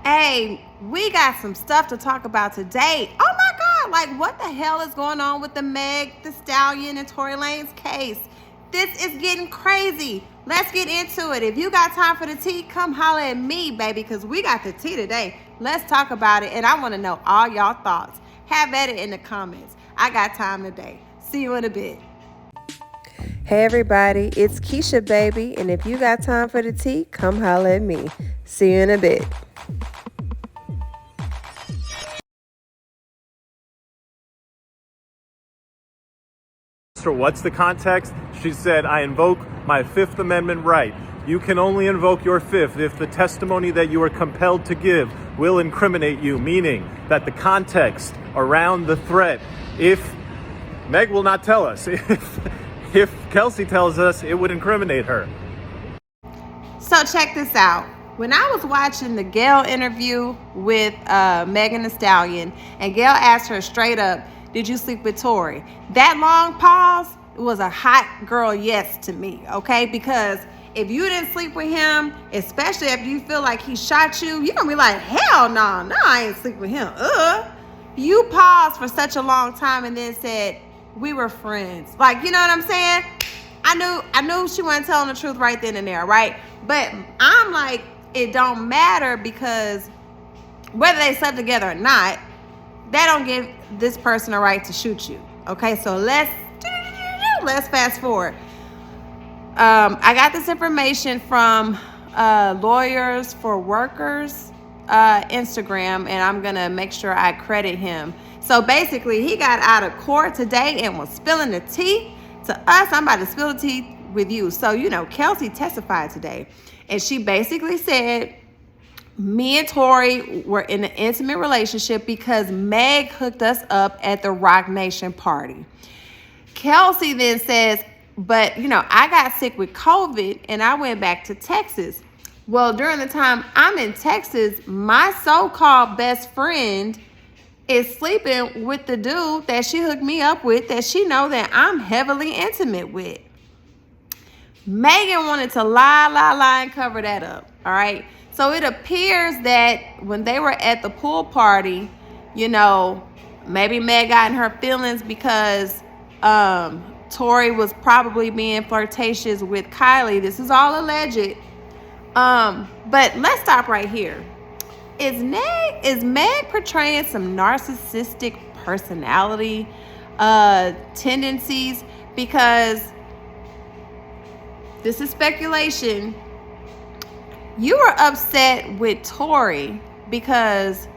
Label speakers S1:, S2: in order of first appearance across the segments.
S1: Hey, we got some stuff to talk about today. Oh my God, like what the hell is going on with the Meg, the Stallion, and Tory Lanez case? This is getting crazy. Let's get into it. If you got time for the tea, come holler at me, baby, because we got the tea today. Let's talk about it, and I want to know all y'all thoughts. Have at it in the comments. I got time today. See you in a bit.
S2: Hey everybody, it's Keisha, baby, and if you got time for the tea, come holler at me. See you in a bit.
S3: What's the context? She said, I invoke my Fifth Amendment right. You can only invoke your fifth if the testimony that you are compelled to give will incriminate you, meaning that the context around the threat, if Meg will not tell us, if Kelsey tells us, it would incriminate her.
S1: So check this out. When I was watching the Gayle interview with Megan Thee Stallion, and Gayle asked her straight up, did you sleep with Tory? That long pause was a hot girl yes to me, okay? Because if you didn't sleep with him, especially if you feel like he shot you, you're going to be like, hell no, I ain't sleep with him. You paused for such a long time and then said, we were friends. Like, you know what I'm saying? I knew she wasn't telling the truth right then and there, right? But I'm like, it don't matter, because whether they slept together or not, that don't give this person a right to shoot you. Okay, so let's fast forward. I got this information from Lawyers for Workers Instagram, and I'm gonna make sure I credit him. So basically, he got out of court today and was spilling the tea to us. I'm about to spill the tea with you. So, you know, Kelsey testified today, and she basically said, me and Tory were in an intimate relationship because Meg hooked us up at the Rock Nation party. Kelsey then says, but, you know, I got sick with COVID and I went back to Texas. Well, during the time I'm in Texas, my so-called best friend is sleeping with the dude that she hooked me up with, that she know that I'm heavily intimate with. Megan wanted to lie and cover that up, all right? So it appears that when they were at the pool party, you know, maybe Meg got in her feelings because Tory was probably being flirtatious with Kylie. This is all alleged. But let's stop right here. Is Meg portraying some narcissistic personality tendencies? Because this is speculation. You were upset with Tory because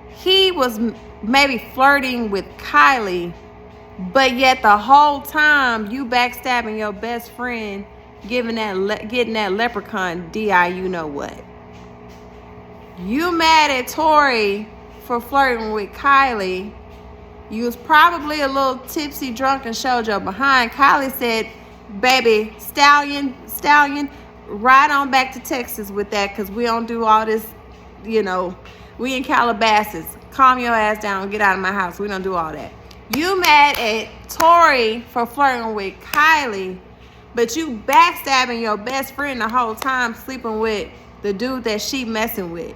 S1: he was maybe flirting with Kylie, but yet the whole time you backstabbing your best friend, getting that leprechaun DI you know what. You mad at Tory for flirting with Kylie. You was probably a little tipsy, drunk, and showed your behind. Kylie said, baby, Stallion, ride on back to Texas with that, because we don't do all this, you know, we in Calabasas. Calm your ass down, get out of my house. We don't do all that. You mad at Tory for flirting with Kylie, but you backstabbing your best friend the whole time, sleeping with the dude that she messing with.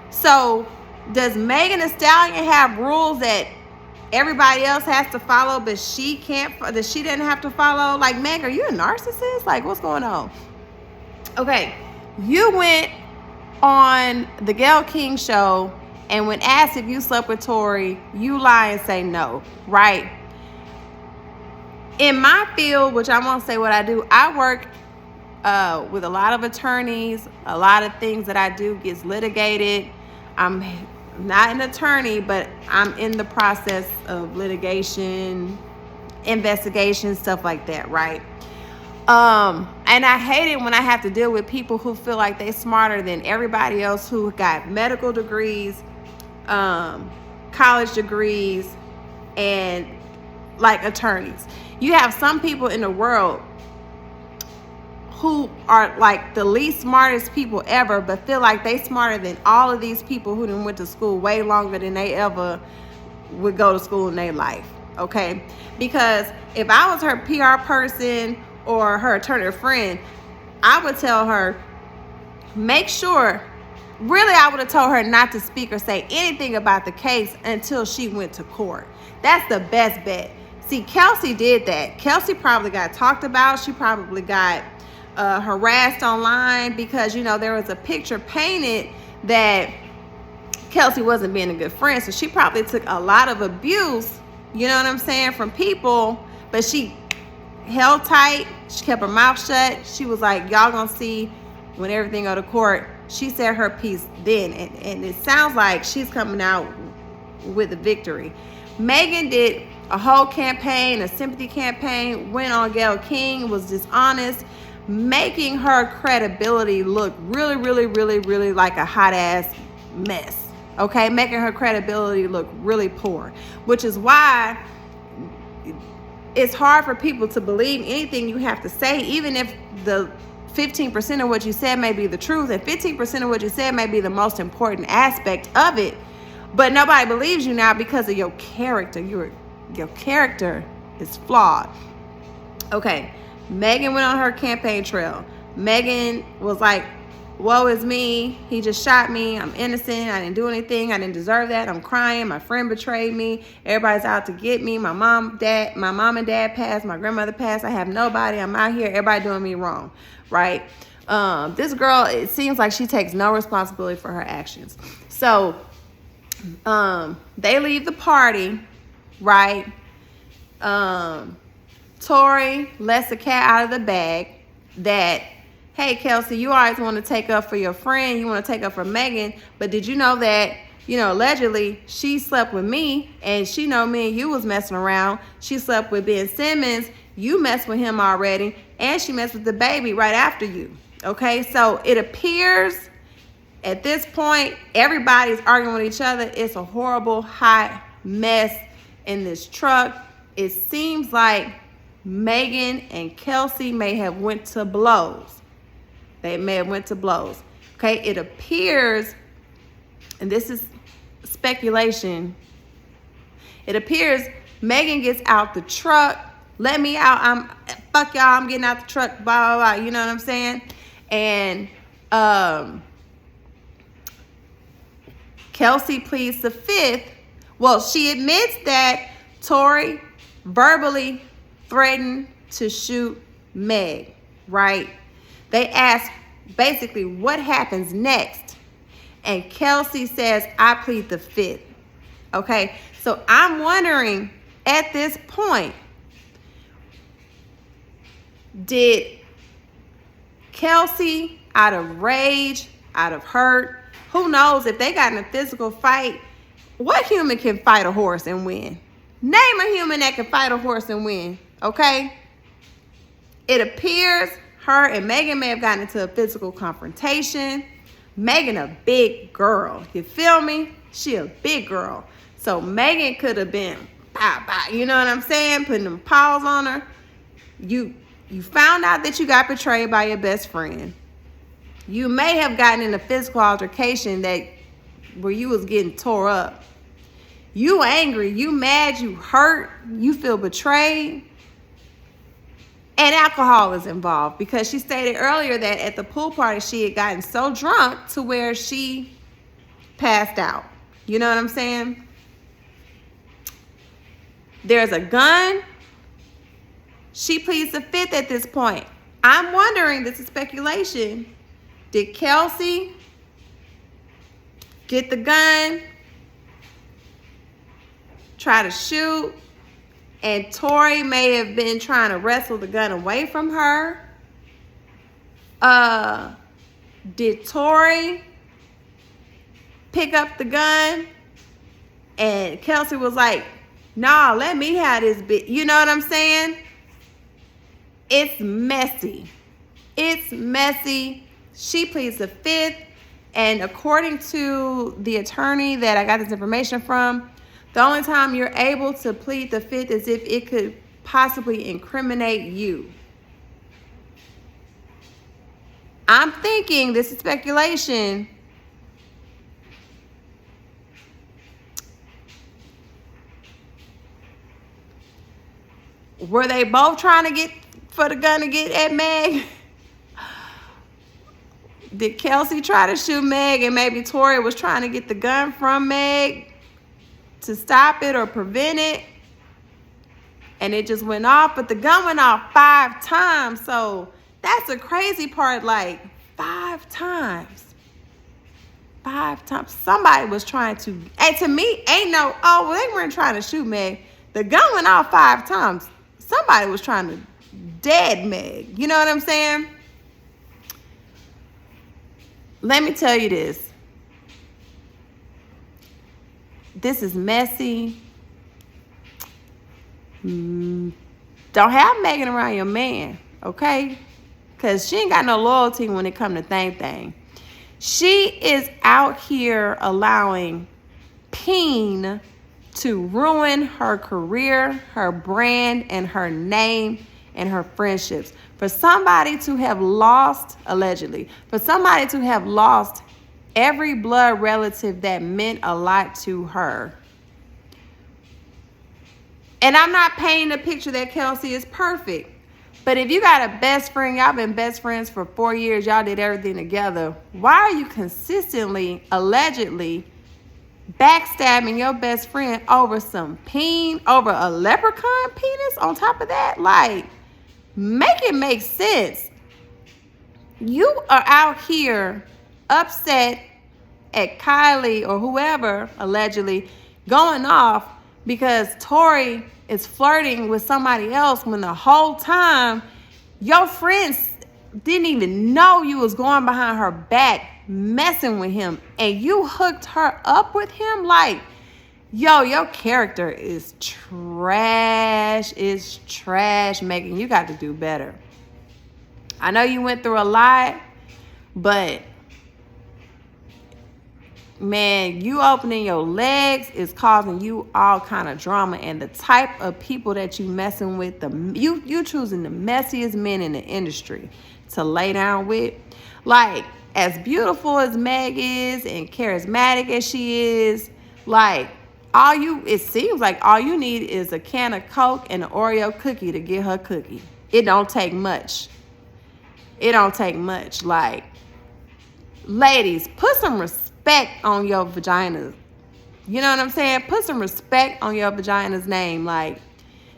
S1: So does Megan Thee Stallion have rules that everybody else has to follow, but she can't, that she didn't have to follow? Like, Meg, are you a narcissist? Like, what's going on? Okay, you went on the Gayle King show, and when asked if you slept with Tory, you lie and say no, right? In my field, which I won't say what I do, I work with a lot of attorneys. A lot of things that I do gets litigated. I'm not an attorney, but I'm in the process of litigation, investigation, stuff like that, right? And I hate it when I have to deal with people who feel like they're smarter than everybody else, who got medical degrees, college degrees, and like attorneys. You have some people in the world who are like the least smartest people ever, but feel like they smarter than all of these people who done went to school way longer than they ever would go to school in their life, okay? Because if I was her PR person or her attorney or friend, I would tell her, make sure really, I would have told her not to speak or say anything about the case until she went to court. That's the best bet. See, Kelsey did that. Kelsey probably got talked about. She probably got harassed online because, you know, there was a picture painted that Kelsey wasn't being a good friend. So she probably took a lot of abuse, you know what I'm saying, from people. But she held tight. She kept her mouth shut. She was like, y'all gonna see when everything go to court. She said her piece then. And it sounds like she's coming out with a victory. Megan did a whole campaign, a sympathy campaign, went on Gayle King, was dishonest, making her credibility look really, really, really, really like a hot ass mess. Okay, making her credibility look really poor, which is why it's hard for people to believe anything you have to say, even if the 15% of what you said may be the truth, and 15% of what you said may be the most important aspect of it. But nobody believes you now because of your character. Your character is flawed. Okay, Megan went on her campaign trail. Megan was like, woe is me. He just shot me. I'm innocent. I didn't do anything. I didn't deserve that. I'm crying. My friend betrayed me. Everybody's out to get me. My mom and dad passed. My grandmother passed. I have nobody. I'm out here. Everybody doing me wrong, right? This girl, it seems like she takes no responsibility for her actions. So they leave the party, right? Tory lets the cat out of the bag that, hey, Kelsey, you always want to take up for your friend. You want to take up for Megan. But did you know that, you know, allegedly she slept with me and she know me and you was messing around. She slept with Ben Simmons. You messed with him already. And she messed with the baby right after you. Okay, so it appears at this point, everybody's arguing with each other. It's a horrible, hot mess in this truck. It seems like Megan and Kelsey may have went to blows. They may have went to blows. Okay, it appears, and this is speculation, it appears Megan gets out the truck. Let me out. Fuck y'all. I'm getting out the truck. Blah, blah, blah. You know what I'm saying? And Kelsey pleads the fifth. Well, she admits that Tory verbally threatened to shoot Meg, right? They ask basically what happens next. And Kelsey says, I plead the fifth. Okay, so I'm wondering at this point, did Kelsey, out of rage, out of hurt, who knows if they got in a physical fight, what human can fight a horse and win? Name a human that can fight a horse and win, okay? It appears her and Megan may have gotten into a physical confrontation. Megan a big girl, you feel me? She a big girl. So Megan could have been, you know what I'm saying? Putting them paws on her. You found out that you got betrayed by your best friend. You may have gotten in a physical altercation where you was getting tore up. You angry, you mad, you hurt, you feel betrayed. And alcohol is involved because she stated earlier that at the pool party she had gotten so drunk to where she passed out. You know what I'm saying? There's a gun. She pleads the fifth at this point. I'm wondering, this is speculation, did Kelsey get the gun, try to shoot, and Tory may have been trying to wrestle the gun away from her? Did Tory pick up the gun and Kelsey was like, nah, let me have this bit? You know what I'm saying? It's messy. It's messy. She pleads the fifth. And according to the attorney that I got this information from, the only time you're able to plead the fifth is if it could possibly incriminate you. I'm thinking, this is speculation, were they both trying to get for the gun to get at Meg? Did Kelsey try to shoot Meg and maybe Tory was trying to get the gun from Meg to stop it or prevent it? And it just went off, but the gun went off 5 times. So that's the crazy part, like 5 times. 5 times. Somebody was trying to, and to me, ain't no, oh, well, they weren't trying to shoot Meg. The gun went off 5 times. Somebody was trying to dead Meg. You know what I'm saying? Let me tell you this. This is messy. Don't have Megan around your man, okay? Because she ain't got no loyalty when it come to thing. She is out here allowing Peen to ruin her career, her brand, and her name and her friendships. For somebody to have lost, allegedly, for somebody to have lost every blood relative that meant a lot to her. And I'm not painting a picture that Kelsey is perfect. But if you got a best friend, y'all been best friends for 4 years, y'all did everything together, why are you consistently, allegedly, backstabbing your best friend over some peen, over a leprechaun penis on top of that? Like, make it make sense. You are out here upset at Kylie or whoever, allegedly, going off because Tory is flirting with somebody else when the whole time your friends didn't even know you was going behind her back messing with him, and you hooked her up with him. Like, yo, your character is trash. It's trash, Megan. You got to do better. I know you went through a lot, but man, you opening your legs is causing you all kind of drama. And the type of people that you messing with, you choosing the messiest men in the industry to lay down with. Like, as beautiful as Meg is and charismatic as she is, like, it seems like all you need is a can of Coke and an Oreo cookie to get her cookie. It don't take much. It don't take much. Like, ladies, put some respect on your vaginas. You know what I'm saying? Put some respect on your vagina's name. Like,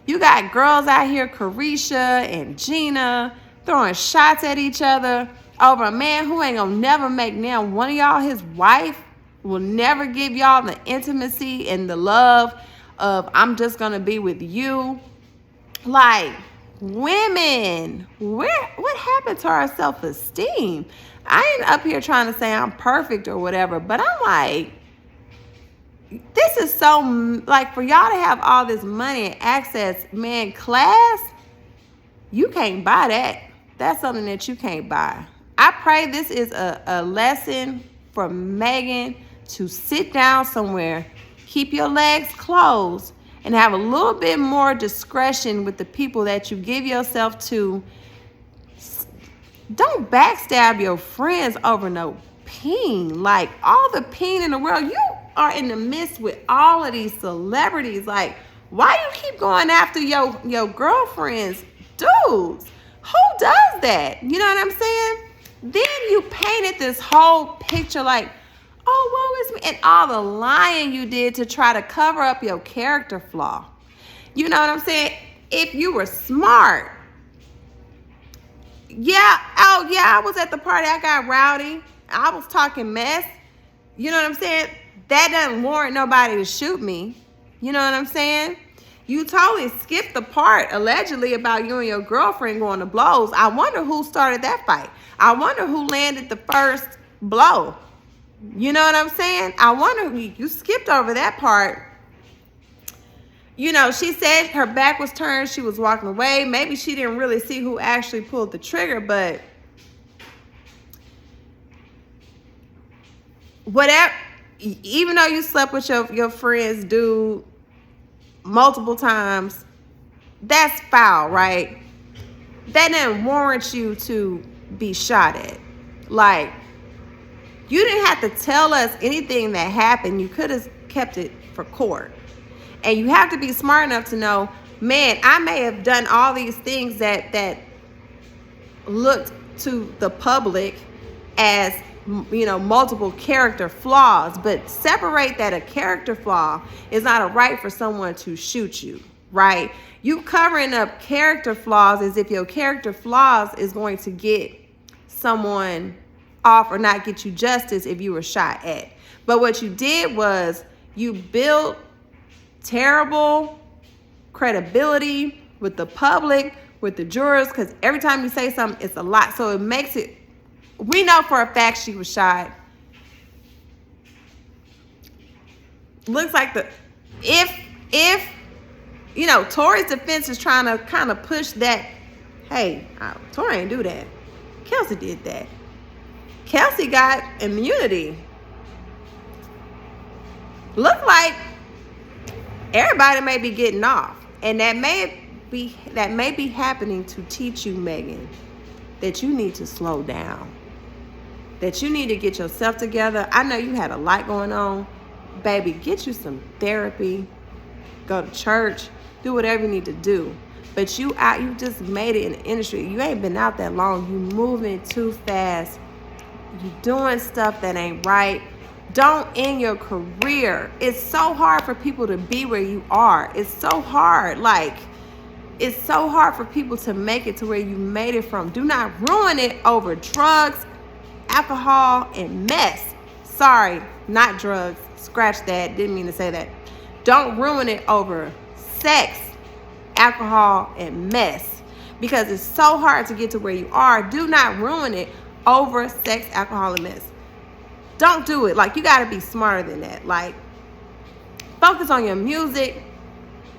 S1: you got girls out here, Carisha and Gina, throwing shots at each other over a man who ain't gonna never make now one of y'all his wife, will never give y'all the intimacy and the love of I'm just gonna be with you. Like, women, what happened to our self-esteem? I ain't up here trying to say I'm perfect or whatever, but I'm like, this is so, like, for y'all to have all this money and access, man, class, you can't buy that. That's something that you can't buy. I pray this is a lesson for Megan to sit down somewhere, keep your legs closed, and have a little bit more discretion with the people that you give yourself to. Don't backstab your friends over no peen. Like, all the peen in the world, you are in the midst with all of these celebrities. Like, why you keep going after your girlfriends? Dudes, who does that? You know what I'm saying? Then you painted this whole picture like, oh, woe is me, and all the lying you did to try to cover up your character flaw. You know what I'm saying? If you were smart, I was at the party, I got rowdy, I was talking mess. You know what I'm saying? That doesn't warrant nobody to shoot me. You know what I'm saying? You totally skipped the part, allegedly, about you and your girlfriend going to blows. I wonder who started that fight. I wonder who landed the first blow. You know what I'm saying? I wonder, you skipped over that part. You know, she said her back was turned, she was walking away. Maybe she didn't really see who actually pulled the trigger, but whatever, even though you slept with your friend's dude multiple times, that's foul, right? That didn't warrant you to be shot at. Like, you didn't have to tell us anything that happened. You could have kept it for court. And you have to be smart enough to know, man, I may have done all these things that looked to the public as, you know, multiple character flaws, but separate that a character flaw is not a right for someone to shoot you, right? You covering up character flaws as if your character flaws is going to get someone off or not get you justice if you were shot at. But what you did was you built terrible credibility with the public, with the jurors, because every time you say something, it's a lot. So it makes it, we know for a fact she was shot. Looks like if you know, Tory's defense is trying to kind of push that, hey, Tory ain't do that. Kelsey did that. Kelsey got immunity. Look like everybody may be getting off. And that may be happening to teach you, Megan, that you need to slow down. That you need to get yourself together. I know you had a lot going on. Baby, get you some therapy. Go to church. Do whatever you need to do. But you just made it in the industry. You ain't been out that long. You moving too fast. You doing stuff that ain't right. Don't end your career. It's so hard for people to be where you are. It's so hard. Like, it's so hard for people to make it to where you made it from. Do not ruin it over drugs, alcohol, and mess. Sorry, not drugs. Scratch that. Didn't mean to say that. Don't ruin it over sex, alcohol, and mess, because it's so hard to get to where you are. Do not ruin it over sex, alcohol, and mess. Don't do it. Like, you got to be smarter than that. Like, focus on your music.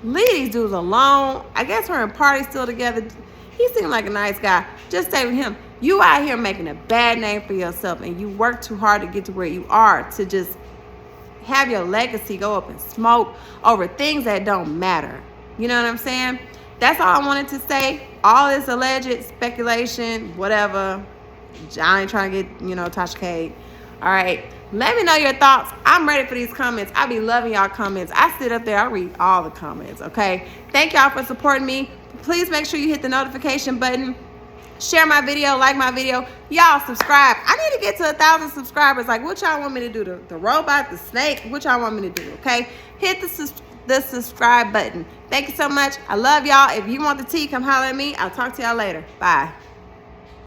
S1: Leave these dudes alone. I guess her and Party still together. He seemed like a nice guy. Just stay with him. You out here making a bad name for yourself, and you work too hard to get to where you are, to just have your legacy go up in smoke over things that don't matter. You know what I'm saying? That's all I wanted to say. All this alleged speculation, whatever. I ain't trying to get, you know, Tasha Cade. All right. Let me know your thoughts. I'm ready for these comments. I be loving y'all comments. I sit up there. I read all the comments, okay? Thank y'all for supporting me. Please make sure you hit the notification button. Share my video, like my video. Y'all subscribe. I need to get to 1,000 subscribers. Like, what y'all want me to do? The robot, the snake? What y'all want me to do, okay? Hit the subscribe button. Thank you so much. I love y'all. If you want the tea, come holler at me. I'll talk to y'all later. Bye.